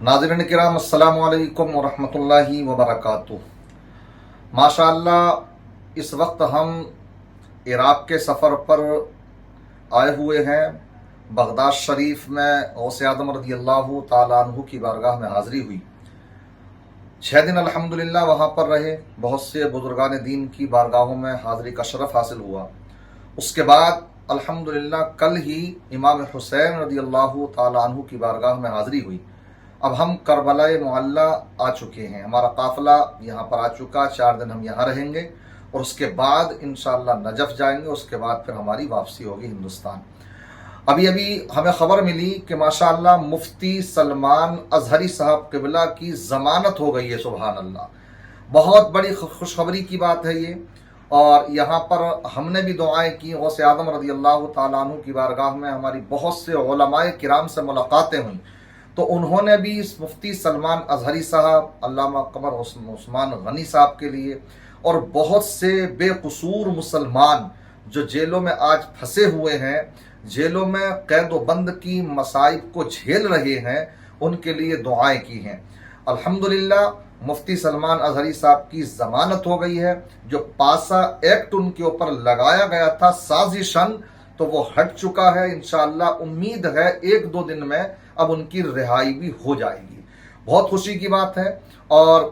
नाज़रीन किराम अस्सलामु अलैकुम वरहमतुल्लाहि वबरकातुहू। माशाअल्लाह इस वक्त हम इराक़ के सफ़र पर आए हुए हैं। बगदाद शरीफ में गौसे आदम रज़ी अल्लाह ताला अन्हु की बारगाह में हाज़िरी हुई। 6 दिन अल्हम्दुलिल्लाह वहाँ पर रहे। बहुत से बुजुर्गान दीन की बारगाहों में हाज़िरी का शरफ़ हासिल हुआ। उसके बाद अल्हम्दुलिल्लाह कल ही इमाम हुसैन रज़ी अल्लाह ताला अन्हु की बारगाह में हाज़िरी हुई। अब हम करबलाए मुअल्ला आ चुके हैं। हमारा काफ़िला यहाँ पर आ चुका। 4 दिन हम यहाँ रहेंगे और उसके बाद इंशाअल्लाह नजफ़ जाएंगे। उसके बाद फिर हमारी वापसी होगी हिंदुस्तान। अभी अभी हमें ख़बर मिली कि माशाअल्लाह मुफ्ती सलमान अज़हरी साहब क़िबला की ज़मानत हो गई है। सुभान अल्लाह, बहुत बड़ी खुशखबरी की बात है ये। और यहाँ पर हमने भी दुआएं की। गौसे आदम रज़ी अल्लाह ताला अन्हु की बारगाह में हमारी बहुत से उलमाए किराम से मुलाकातें हुई, तो उन्होंने भी इस मुफ्ती सलमान अज़हरी साहब, अल्लामा क़मर उस्मान गनी साहब के लिए और बहुत से बेकसूर मुसलमान जो जेलों में आज फंसे हुए हैं, जेलों में कैद व बंद की मसाइब को झेल रहे हैं, उनके लिए दुआएं की हैं। अल्हम्दुलिल्लाह मुफ्ती सलमान अज़हरी साहब की ज़मानत हो गई है। जो पासा एक्ट उनके ऊपर लगाया गया था साजिशन, तो वो हट चुका है। इंशाअल्लाह उम्मीद है 1-2 दिन में अब उनकी रिहाई भी हो जाएगी। बहुत खुशी की बात है। और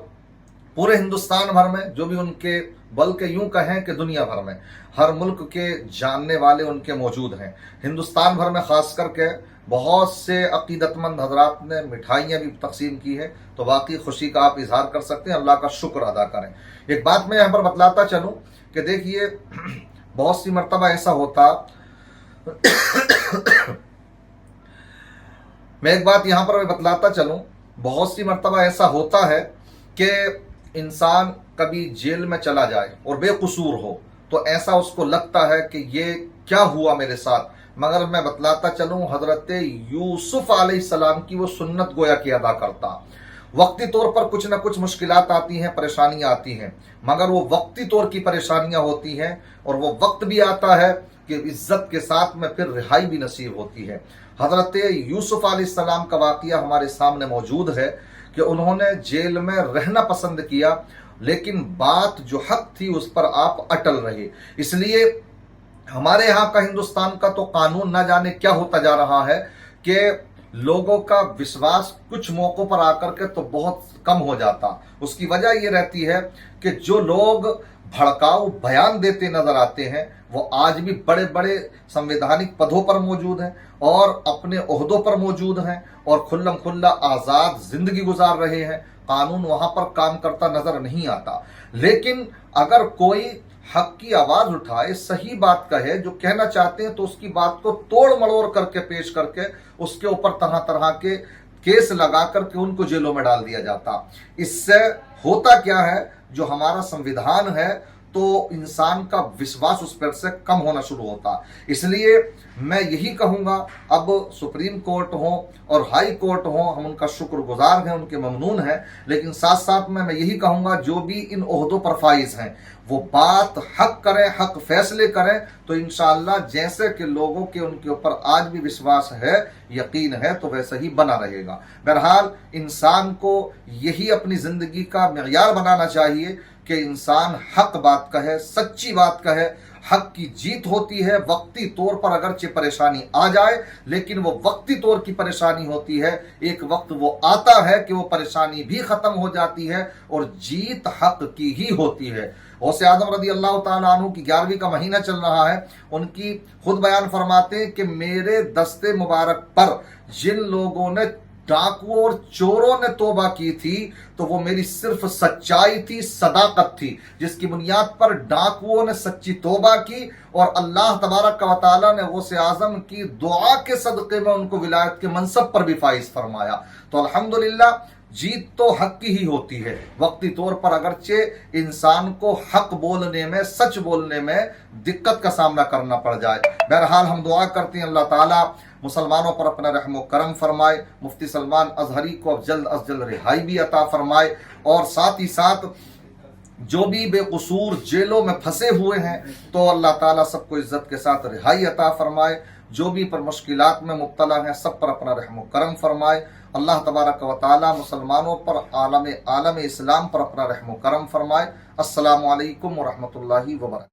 पूरे हिंदुस्तान भर में जो भी उनके, बल्कि यूं कहें कि दुनिया भर में हर मुल्क के जानने वाले उनके मौजूद हैं। हिंदुस्तान भर में ख़ास करके बहुत से अकीदतमंद हजरात ने मिठाइयाँ भी तकसीम की है। तो वाकई खुशी का आप इजहार कर सकते हैं, अल्लाह का शुक्र अदा करें। एक बात मैं यहाँ पर बतलाता चलूँ कि देखिए, बहुत सी मरतबा ऐसा होता मैं एक बात यहाँ पर बतलाता चलूँ, बहुत सी मरतबा ऐसा होता है कि इंसान कभी जेल में चला जाए और बेकसूर हो, तो ऐसा उसको लगता है कि ये क्या हुआ मेरे साथ। मगर मैं बतलाता चलूँ, हज़रत यूसुफ अलैहिस्सलाम की वो सुन्नत गोया की अदा करता। वक्ती तौर पर कुछ ना कुछ मुश्किलात आती हैं, परेशानियाँ आती हैं, मगर वो वक्ती तौर की परेशानियाँ होती हैं और वो वक्त भी आता है कि इज्जत के साथ में फिर रिहाई भी नसीब होती है। हज़रत यूसुफ अलैहिस्सलाम का वाक़या हमारे सामने मौजूद है कि उन्होंने जेल में रहना पसंद किया, लेकिन बात जो हक थी उस पर आप अटल रहे। इसलिए हमारे यहाँ का, हिंदुस्तान का तो कानून ना जाने क्या होता जा रहा है कि लोगों का विश्वास कुछ मौक़ों पर आकर के तो बहुत कम हो जाता। उसकी वजह ये रहती है कि जो लोग भड़काऊ बयान देते नजर आते हैं, वो आज भी बड़े बड़े संवैधानिक पदों पर मौजूद हैं और अपने ओहदों पर मौजूद हैं और खुल्लम खुल्ला आज़ाद जिंदगी गुजार रहे हैं। कानून वहां पर काम करता नजर नहीं आता। लेकिन अगर कोई हक की आवाज उठाए, सही बात कहे, जो कहना चाहते हैं, तो उसकी बात को तोड़ मड़ोड़ करके पेश करके उसके ऊपर तरह तरह के केस लगा करके उनको जेलों में डाल दिया जाता। इससे होता क्या है, जो हमारा संविधान है, तो इंसान का विश्वास उस पर से कम होना शुरू होता। इसलिए मैं यही कहूँगा, अब सुप्रीम कोर्ट हो और हाई कोर्ट हो, हम उनका शुक्रगुजार हैं, उनके ममनून हैं, लेकिन साथ साथ में मैं यही कहूँगा, जो भी इन ओहदों पर फाइज हैं वो बात हक करें, हक फैसले करें, तो इंशाअल्लाह जैसे कि लोगों के उनके ऊपर आज भी विश्वास है, यकीन है, तो वैसा ही बना रहेगा। बहरहाल इंसान को यही अपनी ज़िंदगी का मियार बनाना चाहिए कि इंसान हक बात कहे, सच्ची बात कहे। हक की जीत होती है। वक्ती तौर पर अगरचे परेशानी आ जाए, लेकिन वो वक्ती तौर की परेशानी होती है। एक वक्त वो आता है कि वो परेशानी भी खत्म हो जाती है और जीत हक की ही होती है। गौसे आदम रज़ी अल्लाह ताला अन्हु की 11वीं का महीना चल रहा है। उनकी खुद बयान फरमाते हैं कि मेरे दस्ते मुबारक पर जिन लोगों ने, डाकुओं और चोरों ने तौबा की थी, तो वो मेरी सिर्फ सच्चाई थी, सदाकत थी, जिसकी बुनियाद पर डाकुओं ने सच्ची तौबा की और अल्लाह तबारक व तआला ने गौसे आज़म की दुआ के सदक़े में उनको विलायत के मनसब पर भी फाइज फरमाया। तो अल्हम्दुलिल्लाह जीत तो हक की ही होती है। वक्ती तौर पर अगरचे इंसान को हक बोलने में, सच बोलने में दिक्कत का सामना करना पड़ जाए। बहरहाल हम दुआ करते हैं अल्लाह ताला मुसलमानों पर अपना रहम करम फरमाए, मुफ्ती सलमान अज़हरी को अब जल्द अज जल्द रिहाई भी अता फरमाए और साथ ही साथ जो भी बेकसूर जेलों में फंसे हुए हैं, तो अल्लाह ताला सबको इज्जत के साथ रिहाई अता फरमाए। जो भी पर मुश्किलात में मुब्तला हैं, सब पर अपना रहम करम फरमाए। اللہ تبارک و تعالی مسلمانوں پر عالم اسلام پر اپنا رحم و کرم فرمائے۔ السلام علیکم ورحمۃ اللہ وبرکاتہ۔